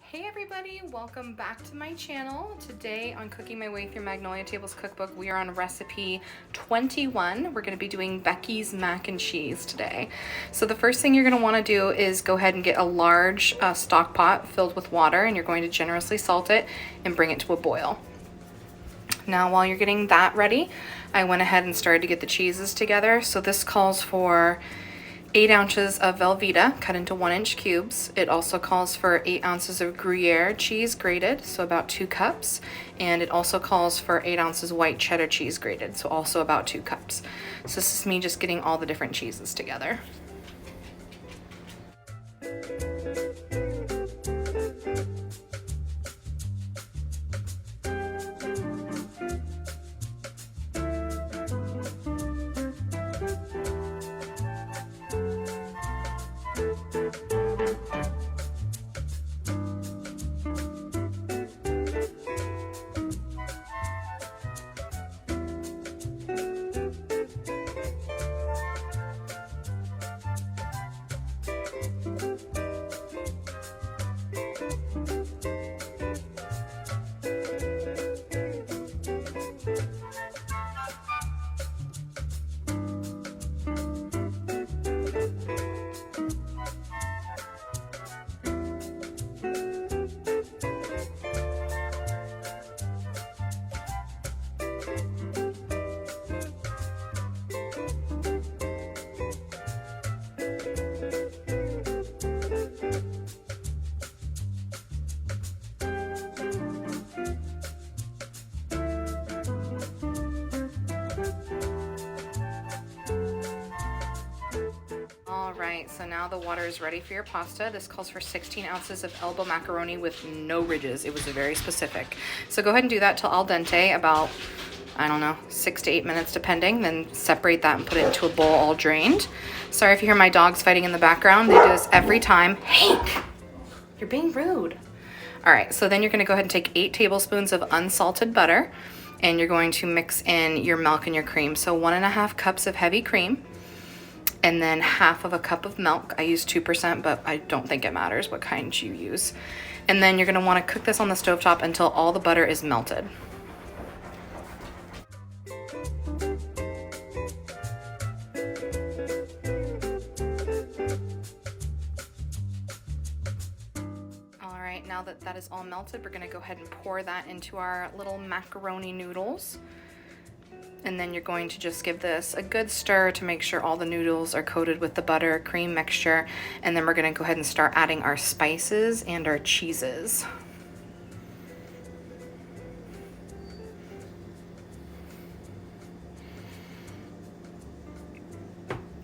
Hey everybody, welcome back to my channel. Today on Cooking My Way Through Magnolia Table's Cookbook, we are on recipe 21. We're gonna be doing Becki's mac and cheese today. So the first thing you're gonna wanna do is go ahead and get a large stock pot filled with water, and you're going to generously salt it and bring it to a boil. Now while you're getting that ready, I went ahead and started to get the cheeses together. So this calls for 8 ounces of Velveeta cut into 1-inch cubes. It also calls for 8 ounces of Gruyere cheese grated, so about 2 cups. And it also calls for 8 ounces white cheddar cheese grated, so also about 2 cups. So this is me just getting all the different cheeses together. Alright, so now the water is ready for your pasta. This calls for 16 ounces of elbow macaroni with no ridges. It was very specific. So go ahead and do that till al dente, about, I don't know, 6 to 8 minutes depending. Then separate that and put it into a bowl all drained. Sorry if you hear my dogs fighting in the background. They do this every time. Hank, you're being rude. Alright, so then you're going to go ahead and take 8 tablespoons of unsalted butter, and you're going to mix in your milk and your cream. So 1.5 cups of heavy cream, and then half of a cup of milk. I use 2%, but I don't think it matters what kind you use. And then you're gonna wanna cook this on the stovetop until all the butter is melted. All right, now that that is all melted, we're gonna go ahead and pour that into our little macaroni noodles. And then you're going to just give this a good stir to make sure all the noodles are coated with the butter cream mixture. And then we're gonna go ahead and start adding our spices and our cheeses.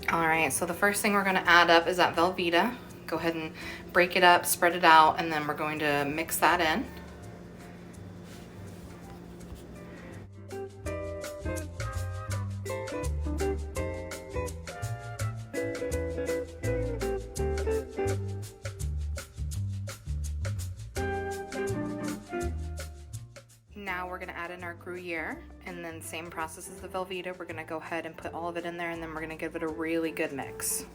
All right, so the first thing we're gonna add up is that Velveeta. Go ahead and break it up, spread it out, and then we're going to mix that in. Now we're gonna add in our Gruyere, and then same process as the Velveeta. We're gonna go ahead and put all of it in there, and then we're gonna give it a really good mix.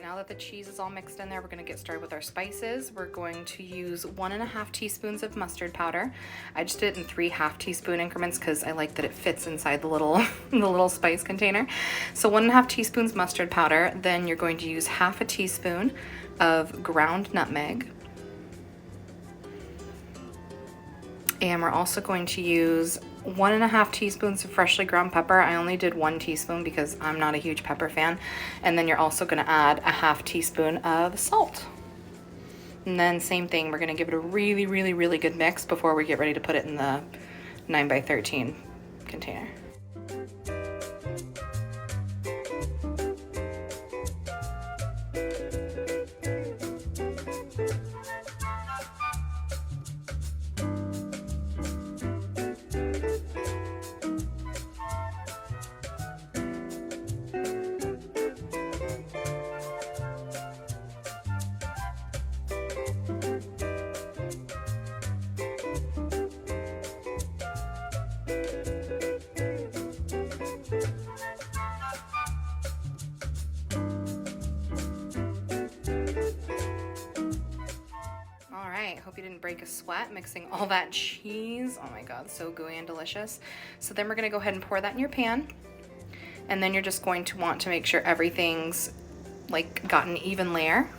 Now that the cheese is all mixed in there, we're going to get started with our spices. We're going to use 1.5 teaspoons of mustard powder. I just did it in 3 half-teaspoon increments because I like that it fits inside the little the little spice container. So 1.5 teaspoons mustard powder. Then you're going to use half a teaspoon of ground nutmeg. And we're also going to use 1.5 teaspoons of freshly ground pepper. I only did 1 teaspoon because I'm not a huge pepper fan. And then you're also gonna add a half teaspoon of salt. And then same thing, we're gonna give it a really, really, really good mix before we get ready to put it in the 9x13 container. break a sweat mixing all that cheese. Oh my God, so gooey and delicious. So then we're gonna go ahead and pour that in your pan. And then you're just going to want to make sure everything's like got an even layer.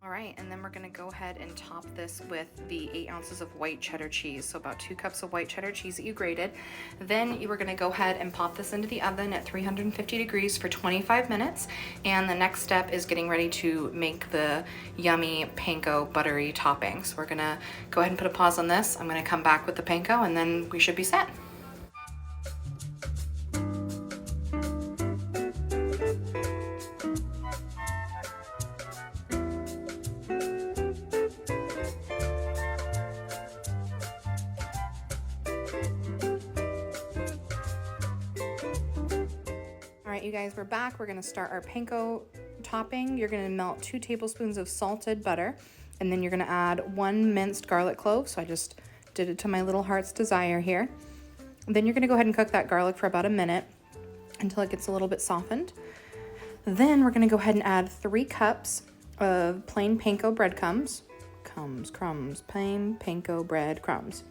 All right, and then we're gonna go ahead and top this with the 8 ounces of white cheddar cheese. So about 2 cups of white cheddar cheese that you grated. Then you were gonna go ahead and pop this into the oven at 350 degrees for 25 minutes. And the next step is getting ready to make the yummy panko buttery topping. So we're gonna go ahead and put a pause on this. I'm gonna come back with the panko and then we should be set. All right, you guys, we're back. We're gonna start our panko topping. You're gonna melt 2 tablespoons of salted butter, and then you're gonna add 1 minced garlic clove. So I just did it to my little heart's desire here. Then you're gonna go ahead and cook that garlic for about a minute until it gets a little bit softened. Then we're gonna go ahead and add 3 cups of plain panko breadcrumbs. Plain panko breadcrumbs.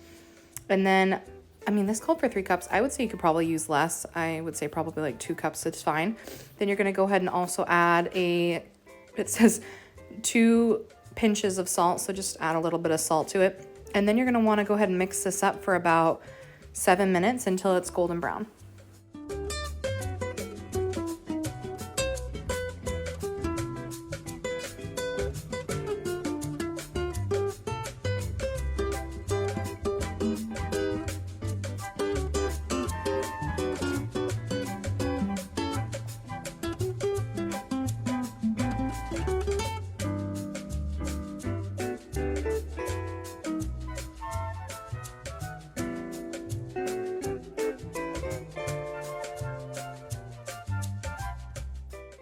And then, I mean, this called for 3 cups. I would say you could probably use less. I would say probably like 2 cups is fine. Then you're gonna go ahead and also add it says 2 pinches of salt. So just add a little bit of salt to it. And then you're gonna wanna go ahead and mix this up for about 7 minutes until it's golden brown.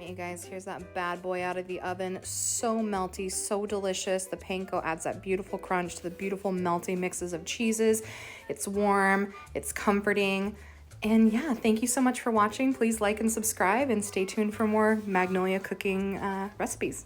You guys, here's that bad boy out of the oven. So melty, so delicious. The panko adds that beautiful crunch to the beautiful melty mixes of cheeses. It's warm, it's comforting. And yeah, thank you so much for watching. Please like and subscribe and stay tuned for more Magnolia cooking recipes.